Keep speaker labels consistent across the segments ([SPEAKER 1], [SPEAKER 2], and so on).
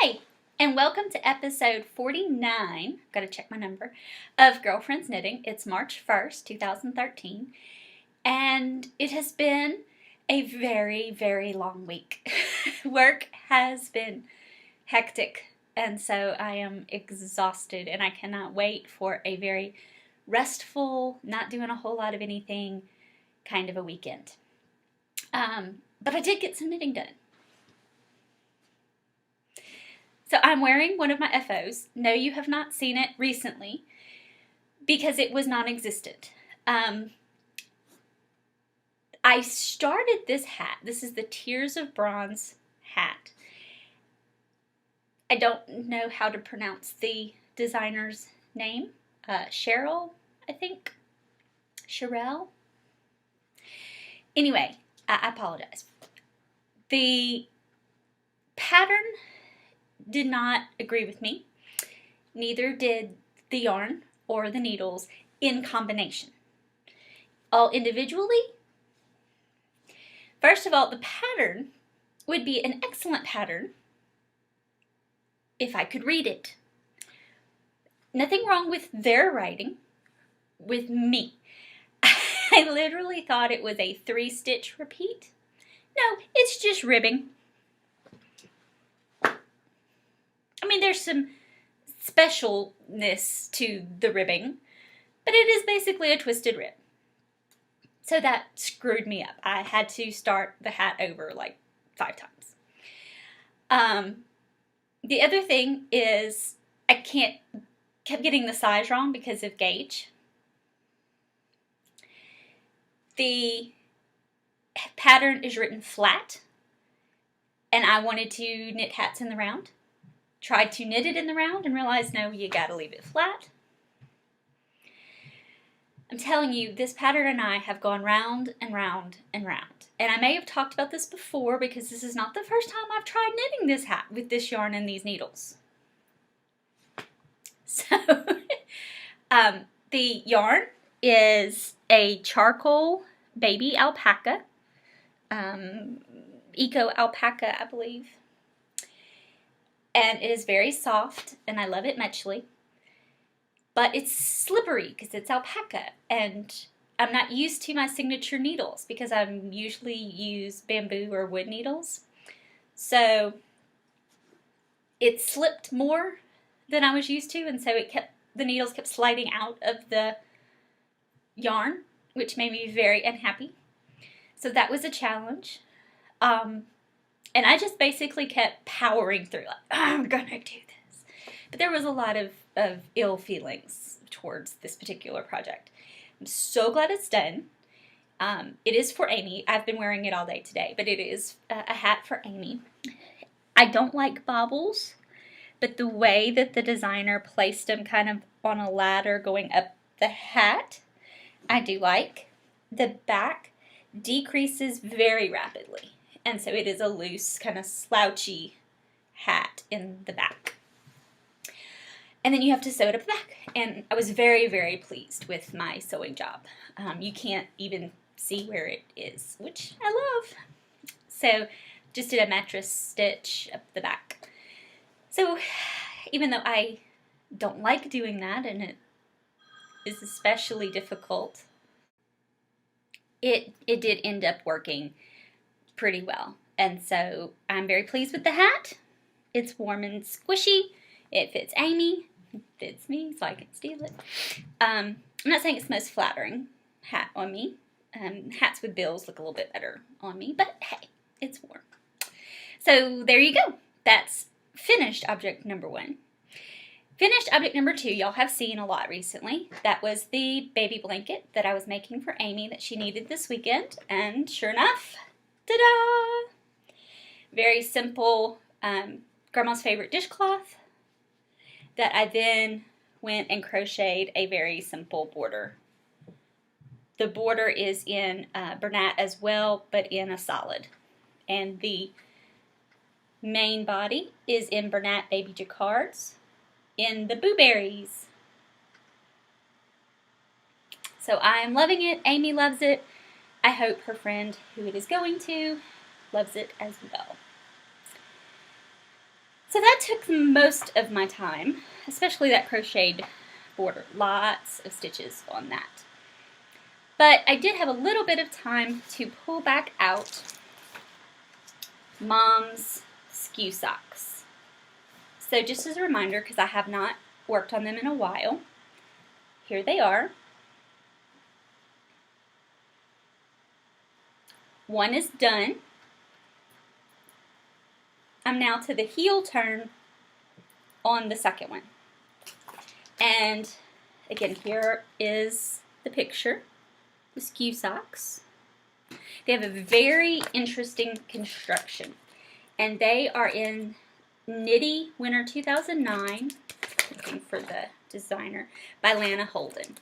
[SPEAKER 1] Hi, and welcome to episode 49, gotta check my number, of Girlfriends Knitting. It's March 1st, 2013, and it has been a very, very long week. Work has been hectic, and so I am exhausted, and I cannot wait for a very restful, not doing a whole lot of anything kind of a weekend. But I did get some knitting done. So I'm wearing one of my FOs. No, you have not seen it recently because it was non-existent. I started this hat. This is the Tears of Bronze hat. I don't know how to pronounce the designer's name. Cheryl, I think. Sherelle. Anyway, I apologize. The pattern did not agree with me. Neither did the yarn or the needles in combination. All individually, first of all, the pattern would be an excellent pattern if I could read it. Nothing wrong with their writing, with me. I literally thought it was a 3-stitch repeat. No, it's just ribbing. I mean, there's some specialness to the ribbing, but it is basically a twisted rib. So that screwed me up. I had to start the hat over like 5 times. The other thing is I kept getting the size wrong because of gauge. The pattern is written flat, and I wanted to knit hats in the round. Tried to knit it in the round and realized, no, you gotta leave it flat. I'm telling you, this pattern and I have gone round and round and round. And I may have talked about this before because this is not the first time I've tried knitting this hat with this yarn and these needles. So, the yarn is a charcoal baby alpaca, eco alpaca, I believe. And it is very soft, and I love it muchly. But it's slippery because it's alpaca, and I'm not used to my signature needles because I usually use bamboo or wood needles. So it slipped more than I was used to, and so the needles kept sliding out of the yarn, which made me very unhappy. So that was a challenge. And I just basically kept powering through, like, I'm gonna do this. But there was a lot of ill feelings towards this particular project. I'm so glad it's done. It is for Amy. I've been wearing it all day today, but it is a hat for Amy. I don't like baubles, but the way that the designer placed them kind of on a ladder going up the hat, I do like. The back decreases very rapidly. And so it is a loose, kind of slouchy hat in the back. And then you have to sew it up the back. And I was very, very pleased with my sewing job. You can't even see where it is, which I love. So just did a mattress stitch up the back. So even though I don't like doing that, and it is especially difficult, it did end up working pretty well. And so I'm very pleased with the hat. It's warm and squishy. It fits Amy. It fits me, so I can steal it. I'm not saying it's the most flattering hat on me. Hats with bills look a little bit better on me, but hey, it's warm. So there you go. That's finished object number 1. Finished object number 2, y'all have seen a lot recently. That was the baby blanket that I was making for Amy that she needed this weekend. And sure enough, ta-da! Very simple grandma's favorite dishcloth that I then went and crocheted a very simple border. The border is in Bernat as well, but in a solid. And the main body is in Bernat Baby Jacquards in the Boo Berries. So I'm loving it. Amy loves it. I hope her friend who it is going to loves it as well. So that took most of my time, especially that crocheted border. Lots of stitches on that. But I did have a little bit of time to pull back out Mom's skew socks. So just as a reminder, because I have not worked on them in a while, here they are. One is done. I'm now to the heel turn on the second one. And again, here is the picture, the skew socks. They have a very interesting construction, and they are in Knitty Winter 2009, looking for the designer, by Lana Holden.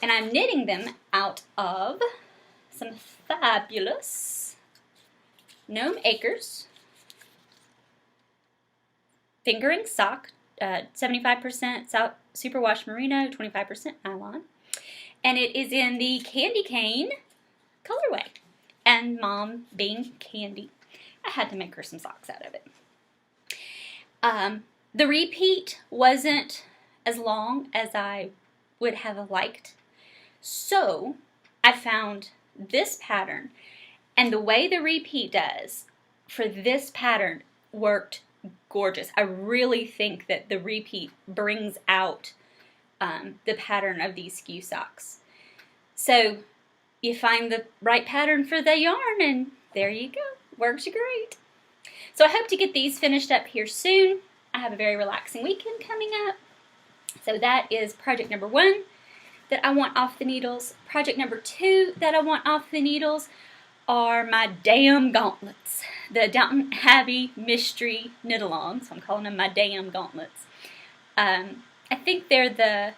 [SPEAKER 1] And I'm knitting them out of some fabulous Gnome Acres fingering sock, 75% superwash merino, 25% nylon. And it is in the Candy Cane colorway. And Mom being Candy, I had to make her some socks out of it. The repeat wasn't as long as I would have liked. So I found this pattern, and the way the repeat does for this pattern worked gorgeous. I really think that the repeat brings out the pattern of these skew socks. So you find the right pattern for the yarn, and there you go. Works great. So I hope to get these finished up here soon. I have a very relaxing weekend coming up. So that is project number 1 that I want off the needles. Project number 2 that I want off the needles are my damn gauntlets. The Downton Abbey Mystery Knit-Alongs. So I'm calling them my damn gauntlets. I think they're the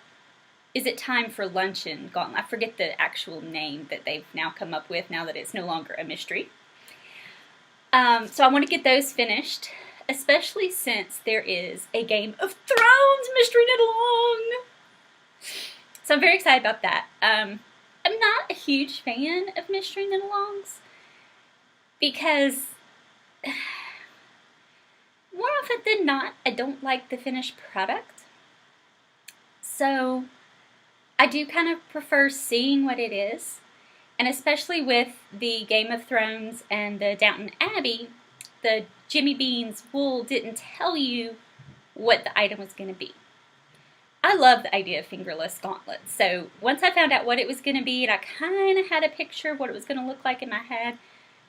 [SPEAKER 1] Is It Time for Luncheon gauntlet. I forget the actual name that they've now come up with now that it's no longer a mystery. So I want to get those finished, especially since there is a Game of Thrones Mystery Knit-Along. So I'm very excited about that. I'm not a huge fan of Mystery Knit-Alongs because more often than not, I don't like the finished product. So I do kind of prefer seeing what it is. And especially with the Game of Thrones and the Downton Abbey, the Jimmy Bean's wool didn't tell you what the item was going to be. I love the idea of fingerless gauntlets. So once I found out what it was going to be and I kind of had a picture of what it was going to look like in my head,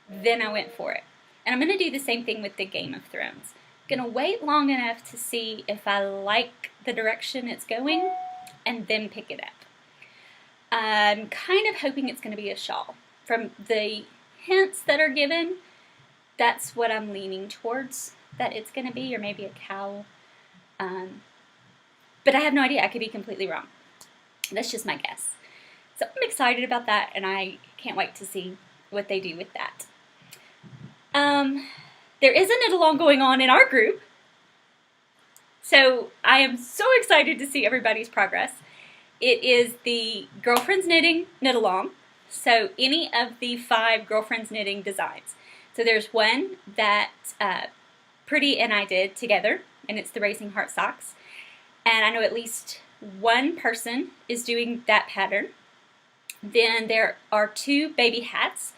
[SPEAKER 1] then I went for it. And I'm going to do the same thing with the Game of Thrones. I'm going to wait long enough to see if I like the direction it's going and then pick it up. I'm kind of hoping it's going to be a shawl. From the hints that are given, that's what I'm leaning towards that it's going to be, or maybe a cowl. But I have no idea. I could be completely wrong. That's just my guess. So I'm excited about that, and I can't wait to see what they do with that. There is a knit-along going on in our group, so I am so excited to see everybody's progress. It is the Girlfriends Knitting Knit-Along, so any of the 5 Girlfriends Knitting designs. So there's one that Pretty and I did together, and it's the Racing Heart Socks. And I know at least one person is doing that pattern. Then there are 2 baby hats.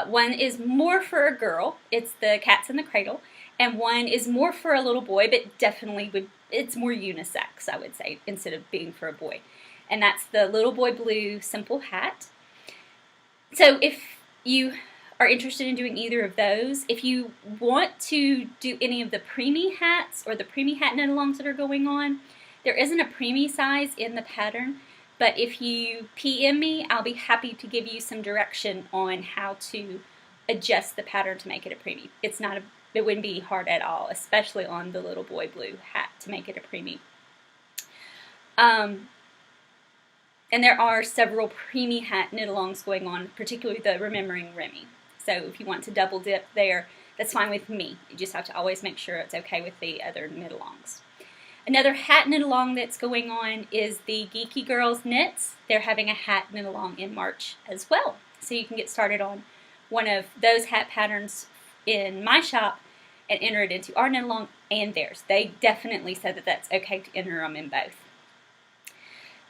[SPEAKER 1] One is more for a girl, it's the Cats in the Cradle, and one is more for a little boy, but definitely it's more unisex, I would say, instead of being for a boy. And that's the Little Boy Blue Simple Hat. So if you are interested in doing either of those, if you want to do any of the preemie hats or the preemie hat knit-alongs that are going on, there isn't a preemie size in the pattern, but if you PM me, I'll be happy to give you some direction on how to adjust the pattern to make it a preemie. It wouldn't be hard at all, especially on the Little Boy Blue hat to make it a preemie. And there are several preemie hat knit-alongs going on, particularly the Remembering Remy. So if you want to double dip there, that's fine with me. You just have to always make sure it's okay with the other knit-alongs. Another hat knit-along that's going on is the Geeky Girls Knits. They're having a hat knit-along in March as well. So you can get started on one of those hat patterns in my shop and enter it into our knit-along and theirs. They definitely said that that's okay to enter them in both.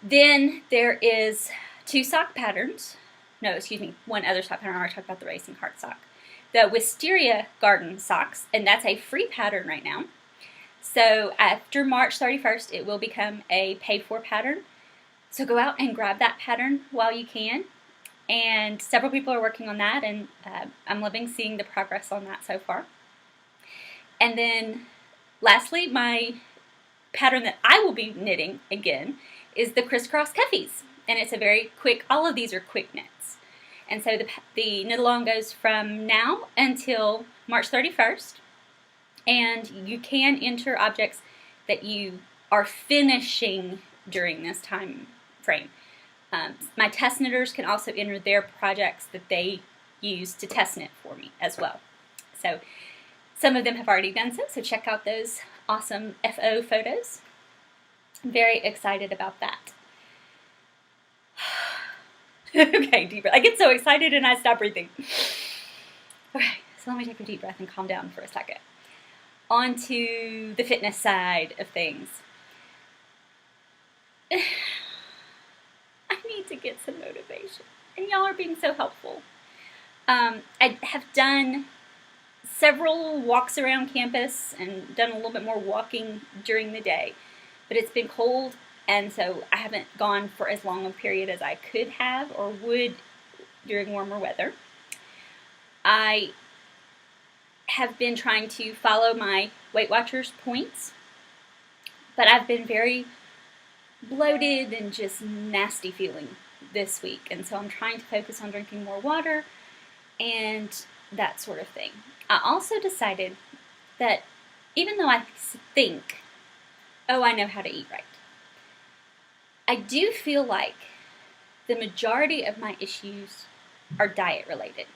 [SPEAKER 1] Then there is 2 sock patterns. No, excuse me, one other sock pattern. I already talked about the racing heart sock. The Wisteria Garden socks, and that's a free pattern right now. So after March 31st, it will become a paid-for pattern. So go out and grab that pattern while you can. And several people are working on that, and I'm loving seeing the progress on that so far. And then lastly, my pattern that I will be knitting again is the crisscross cuffies. And it's a very quick, all of these are quick knits. And so the knit along goes from now until March 31st. And you can enter objects that you are finishing during this time frame. My test knitters can also enter their projects that they use to test knit for me as well. So some of them have already done so check out those awesome FO photos. I'm very excited about that. Okay, deep breath. I get so excited and I stop breathing. Okay, so let me take a deep breath and calm down for a second. On to the fitness side of things. I need to get some motivation, and y'all are being so helpful. I have done several walks around campus and done a little bit more walking during the day, but it's been cold, and so I haven't gone for as long a period as I could have or would during warmer weather. I have been trying to follow my Weight Watchers points, but I've been very bloated and just nasty feeling this week, and so I'm trying to focus on drinking more water and that sort of thing. I also decided that even though I think, oh, I know how to eat right, I do feel like the majority of my issues are diet related.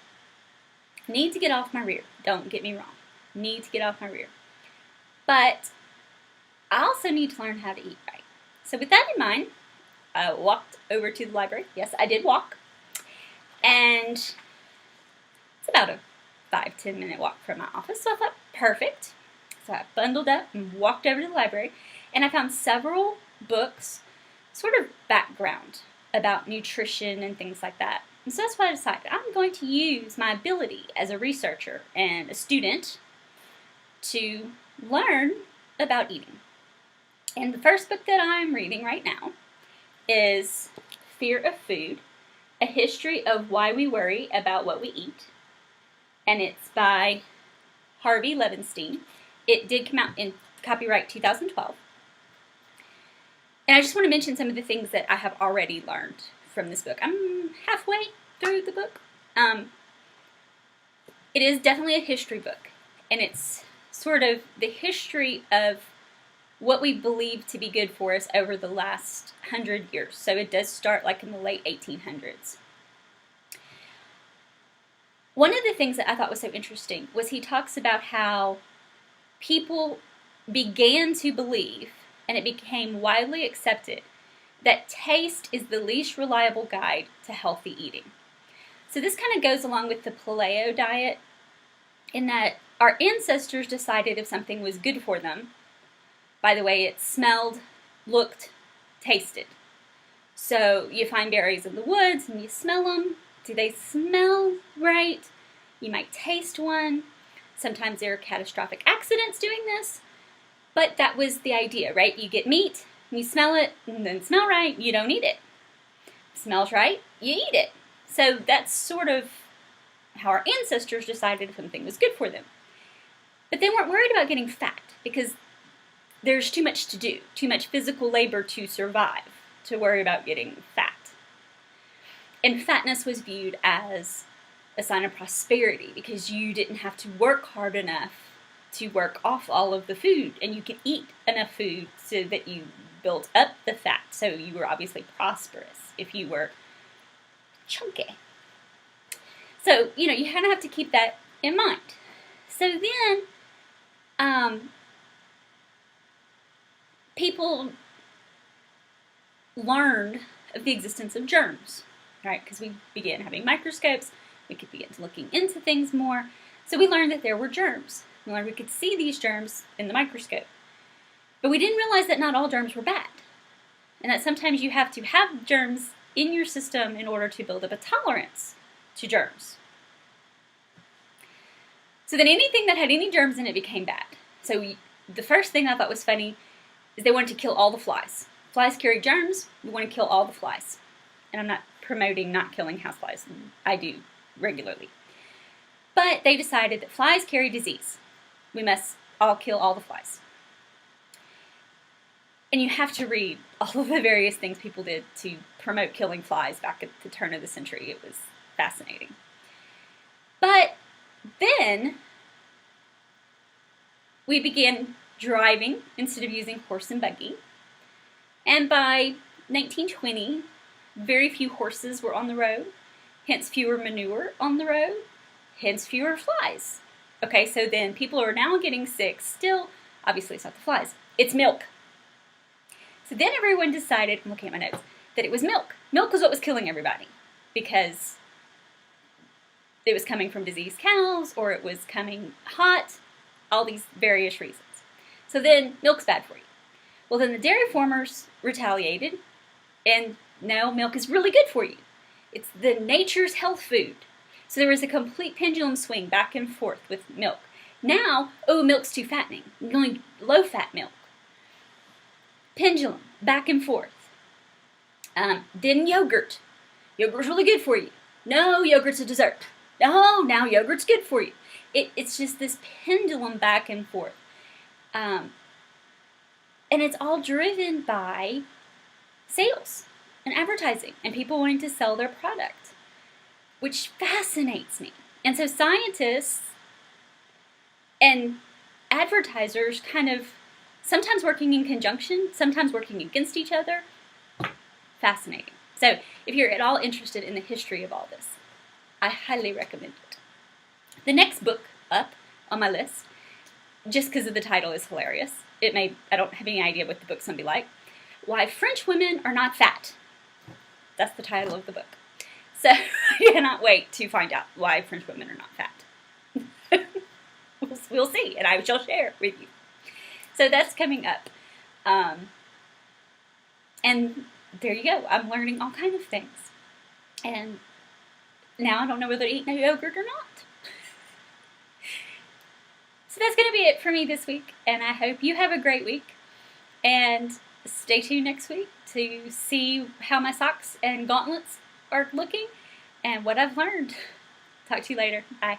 [SPEAKER 1] Need to get off my rear, don't get me wrong. Need to get off my rear. But I also need to learn how to eat right. So with that in mind, I walked over to the library. Yes, I did walk. And it's about a 5-10 minute walk from my office. So I thought, perfect. So I bundled up and walked over to the library. And I found several books, sort of background about nutrition and things like that. And so that's what I decided. I'm going to use my ability as a researcher and a student to learn about eating. And the first book that I'm reading right now is Fear of Food, A History of Why We Worry About What We Eat. And it's by Harvey Levenstein. It did come out in copyright 2012. And I just want to mention some of the things that I have already learned from this book. I'm halfway through the book. It is definitely a history book, and it's sort of the history of what we believe to be good for us over the last 100 years. So it does start like in the late 1800s. One of the things that I thought was so interesting was he talks about how people began to believe, and it became widely accepted, that taste is the least reliable guide to healthy eating. So this kind of goes along with the paleo diet, in that our ancestors decided if something was good for them by the way it smelled, looked, tasted. So you find berries in the woods and you smell them. Do they smell right? You might taste one. Sometimes there are catastrophic accidents doing this, but that was the idea, right? You get meat, you smell it, and then smell right, you don't eat it. Smells right, you eat it. So that's sort of how our ancestors decided if something was good for them. But they weren't worried about getting fat because there's too much to do, too much physical labor to survive to worry about getting fat. And fatness was viewed as a sign of prosperity because you didn't have to work hard enough to work off all of the food, and you could eat enough food so that you built up the fat. So you were obviously prosperous if you were chunky. So, you kind of have to keep that in mind. So then, people learned of the existence of germs, right? Because we began having microscopes, we could begin looking into things more. So we learned that there were germs. We learned we could see these germs in the microscope. But we didn't realize that not all germs were bad. And that sometimes you have to have germs in your system in order to build up a tolerance to germs. So then anything that had any germs in it became bad. So the first thing I thought was funny is they wanted to kill all the flies. Flies carry germs, we want to kill all the flies. And I'm not promoting not killing houseflies. I do regularly. But they decided that flies carry disease. We must all kill all the flies. And you have to read all of the various things people did to promote killing flies back at the turn of the century. It was fascinating. But then we began driving instead of using horse and buggy. And by 1920, very few horses were on the road, hence fewer manure on the road, hence fewer flies. Okay, so then people are now getting sick. Still, obviously it's not the flies, it's milk. So then everyone decided, I'm looking at my notes, that it was milk. Milk was what was killing everybody because it was coming from diseased cows or it was coming hot, all these various reasons. So then milk's bad for you. Well, then the dairy farmers retaliated, and now milk is really good for you. It's the nature's health food. So there was a complete pendulum swing back and forth with milk. Now, oh, milk's too fattening. I'm going low-fat milk. Pendulum, back and forth. Then yogurt. Yogurt's really good for you. No, yogurt's a dessert. No, now yogurt's good for you. It's just this pendulum back and forth. And it's all driven by sales and advertising and people wanting to sell their product, which fascinates me. And so scientists and advertisers kind of sometimes working in conjunction, sometimes working against each other. Fascinating. So if you're at all interested in the history of all this, I highly recommend it. The next book up on my list, just because of the title, is hilarious. I don't have any idea what the book's going to be like. Why French Women Are Not Fat. That's the title of the book. So I cannot wait to find out why French women are not fat. We'll see, and I shall share with you. So that's coming up. And there you go. I'm learning all kinds of things. And now I don't know whether to eat no yogurt or not. So that's going to be it for me this week. And I hope you have a great week. And stay tuned next week to see how my socks and gauntlets are looking and what I've learned. Talk to you later. Bye.